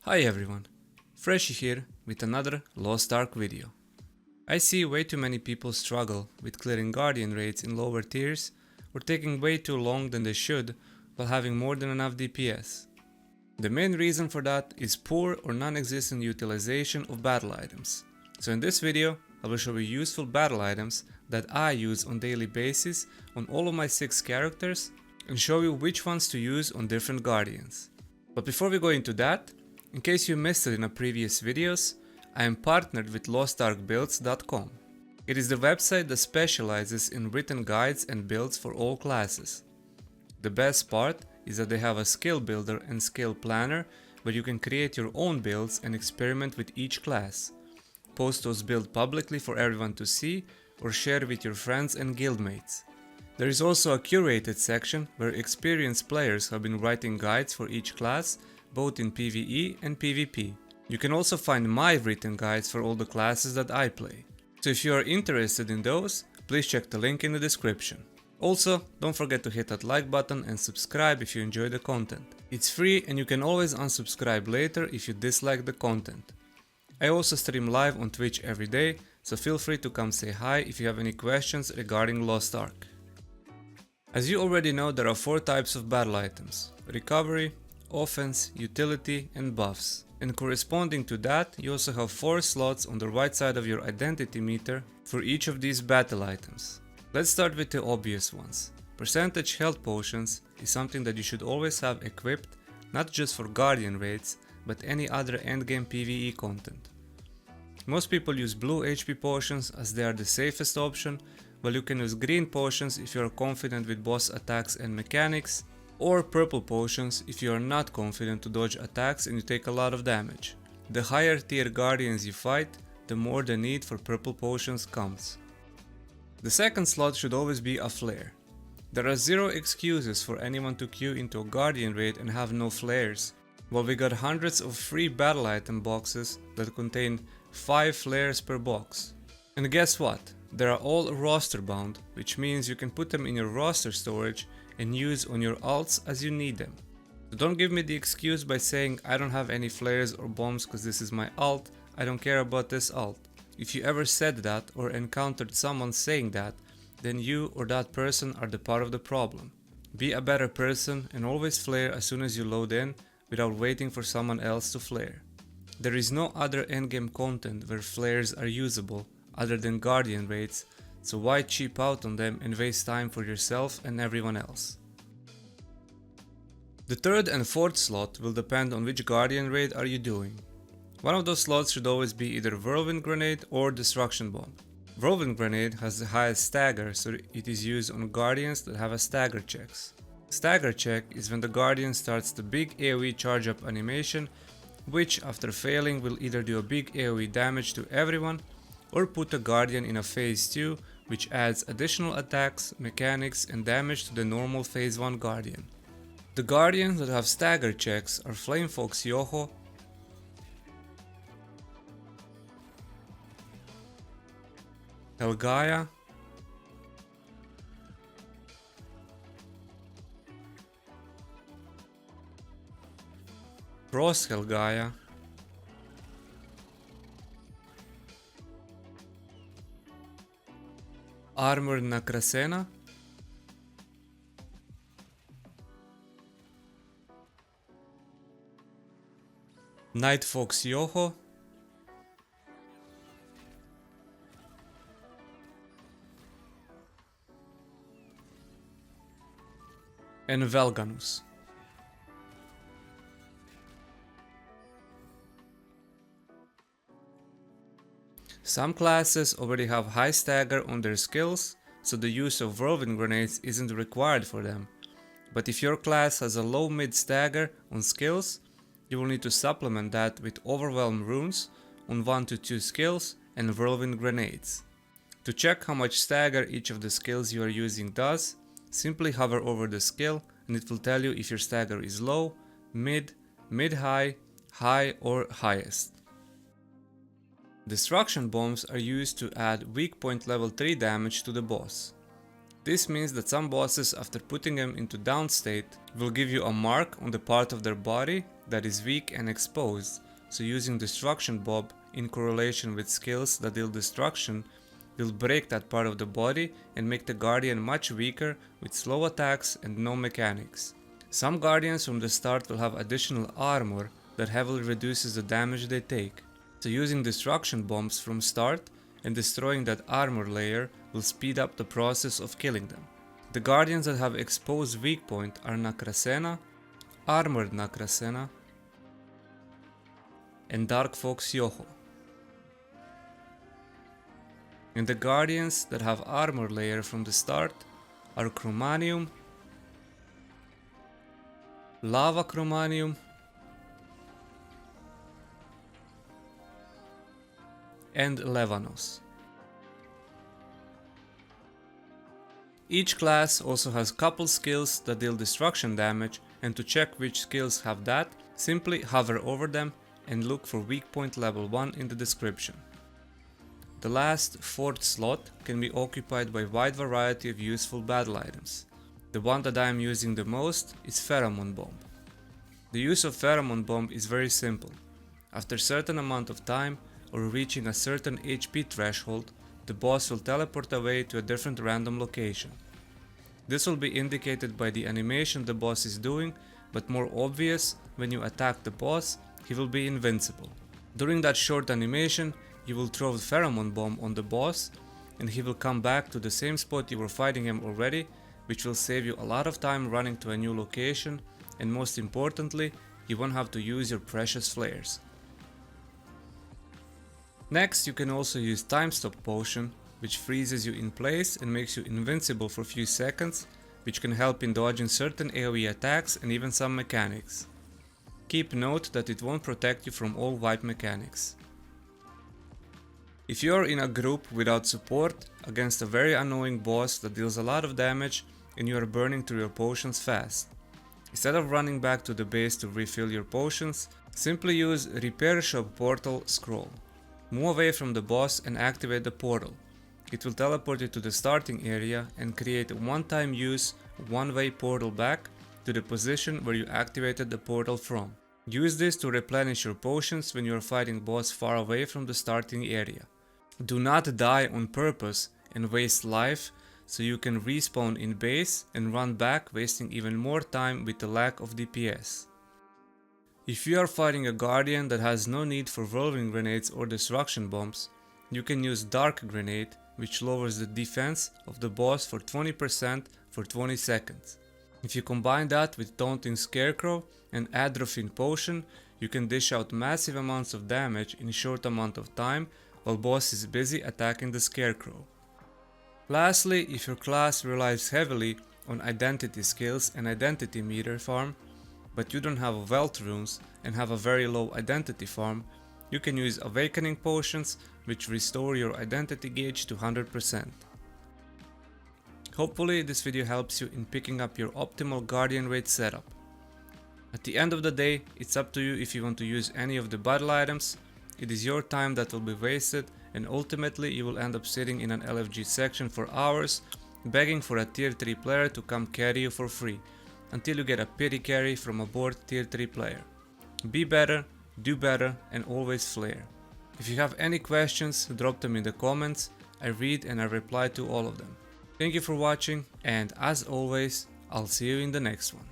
Hi everyone, Freshy here with another Lost Ark video. I see way too many people struggle with clearing Guardian raids in lower tiers or taking way too long than they should while having more than enough DPS. The main reason for that is poor or non-existent utilization of battle items. So in this video I will show you useful battle items that I use on daily basis on all of my 6 characters and show you which ones to use on different Guardians. But before we go into that, in case you missed it in our previous videos, I am partnered with LostArkBuilds.com. It is the website that specializes in written guides and builds for all classes. The best part is that they have a skill builder and skill planner where you can create your own builds and experiment with each class. Post those builds publicly for everyone to see or share with your friends and guildmates. There is also a curated section where experienced players have been writing guides for each class, both in PvE and PvP. You can also find my written guides for all the classes that I play. So if you are interested in those, please check the link in the description. Also, don't forget to hit that like button and subscribe if you enjoy the content. It's free and you can always unsubscribe later if you dislike the content. I also stream live on Twitch every day, so feel free to come say hi if you have any questions regarding Lost Ark. As you already know, there are 4 types of battle items: recovery, offense, utility and buffs. And corresponding to that, you also have 4 slots on the right side of your identity meter for each of these battle items. Let's start with the obvious ones. Percentage health potions is something that you should always have equipped, not just for Guardian raids, but any other endgame PvE content. Most people use blue HP potions as they are the safest option, while you can use green potions if you are confident with boss attacks and mechanics, or purple potions if you are not confident to dodge attacks and you take a lot of damage. The higher tier Guardians you fight, the more the need for purple potions comes. The second slot should always be a flare. There are 0 excuses for anyone to queue into a Guardian raid and have no flares, while we got hundreds of free battle item boxes that contain 5 flares per box. And guess what? They are all roster bound, which means you can put them in your roster storage and use on your alts as you need them. So don't give me the excuse by saying I don't have any flares or bombs because this is my alt, I don't care about this alt. If you ever said that or encountered someone saying that, then you or that person are the part of the problem. Be a better person and always flare as soon as you load in without waiting for someone else to flare. There is no other endgame content where flares are usable other than Guardian raids, so why cheap out on them and waste time for yourself and everyone else? The third and fourth slot will depend on which Guardian raid are you doing. One of those slots should always be either Whirlwind Grenade or Destruction Bomb. Whirlwind Grenade has the highest stagger, so it is used on Guardians that have a stagger checks. Stagger check is when the Guardian starts the big AoE charge up animation, which after failing will either do a big AoE damage to everyone or put a Guardian in a phase 2, which adds additional attacks, mechanics and damage to the normal phase 1 Guardian. The Guardians that have stagger checks are Fox Yoho, Helgaia, Cross Helgaia, Armored Nacrasena, Night Fox Yoho, and Velganos. Some classes already have high stagger on their skills, so the use of whirlwind grenades isn't required for them. But if your class has a low mid stagger on skills, you will need to supplement that with overwhelm runes on 1 to 2 skills and whirlwind grenades. To check how much stagger each of the skills you are using does, simply hover over the skill and it will tell you if your stagger is low, mid, mid-high, high or highest. Destruction bombs are used to add weak point level 3 damage to the boss. This means that some bosses, after putting them into down state, will give you a mark on the part of their body that is weak and exposed, so using Destruction Bomb in correlation with skills that deal destruction will break that part of the body and make the Guardian much weaker with slow attacks and no mechanics. Some Guardians from the start will have additional armor that heavily reduces the damage they take, so using Destruction Bombs from start and destroying that armor layer will speed up the process of killing them. The Guardians that have exposed weak point are Nacrasena, Armored Nacrasena, and Dark Fox Yoho. And the Guardians that have armor layer from the start are Chromanium, Lava Chromanium, and Velganos. Each class also has couple skills that deal destruction damage, and to check which skills have that, simply hover over them and look for weak point level 1 in the description. The last, 4th slot can be occupied by a wide variety of useful battle items. The one that I am using the most is Pheromone Bomb. The use of Pheromone Bomb is very simple. After a certain amount of time or reaching a certain HP threshold, the boss will teleport away to a different random location. This will be indicated by the animation the boss is doing, but more obvious when you attack the boss, he will be invincible. During that short animation, you will throw the Pheromone Bomb on the boss and he will come back to the same spot you were fighting him already, which will save you a lot of time running to a new location, and most importantly, you won't have to use your precious flares. Next, you can also use Time Stop Potion, which freezes you in place and makes you invincible for a few seconds, which can help in dodging certain AoE attacks and even some mechanics. Keep note that it won't protect you from all wipe mechanics. If you are in a group without support against a very annoying boss that deals a lot of damage and you are burning through your potions fast, instead of running back to the base to refill your potions, simply use Repair Shop Portal Scroll. Move away from the boss and activate the portal. It will teleport you to the starting area and create a one-time use, one-way portal back to the position where you activated the portal from. Use this to replenish your potions when you are fighting boss far away from the starting area. Do not die on purpose and waste life, so you can respawn in base and run back, wasting even more time with the lack of DPS. If you are fighting a Guardian that has no need for Whirlwind Grenades or Destruction Bombs, you can use Dark Grenade, which lowers the defense of the boss for 20% for 20 seconds. If you combine that with Taunting Scarecrow and Atropine Potion, you can dish out massive amounts of damage in a short amount of time while boss is busy attacking the Scarecrow. Lastly, if your class relies heavily on identity skills and identity meter farm, but you don't have wealth runes and have a very low identity farm, you can use Awakening Potions, which restore your identity gauge to 100%. Hopefully this video helps you in picking up your optimal Guardian raid setup. At the end of the day, it's up to you if you want to use any of the battle items. It is your time that will be wasted, and ultimately you will end up sitting in an LFG section for hours, begging for a tier 3 player to come carry you for free, until you get a pity carry from a bored tier 3 player. Be better, do better, and always flare. If you have any questions, drop them in the comments. I read and I reply to all of them. Thank you for watching, and as always, I'll see you in the next one.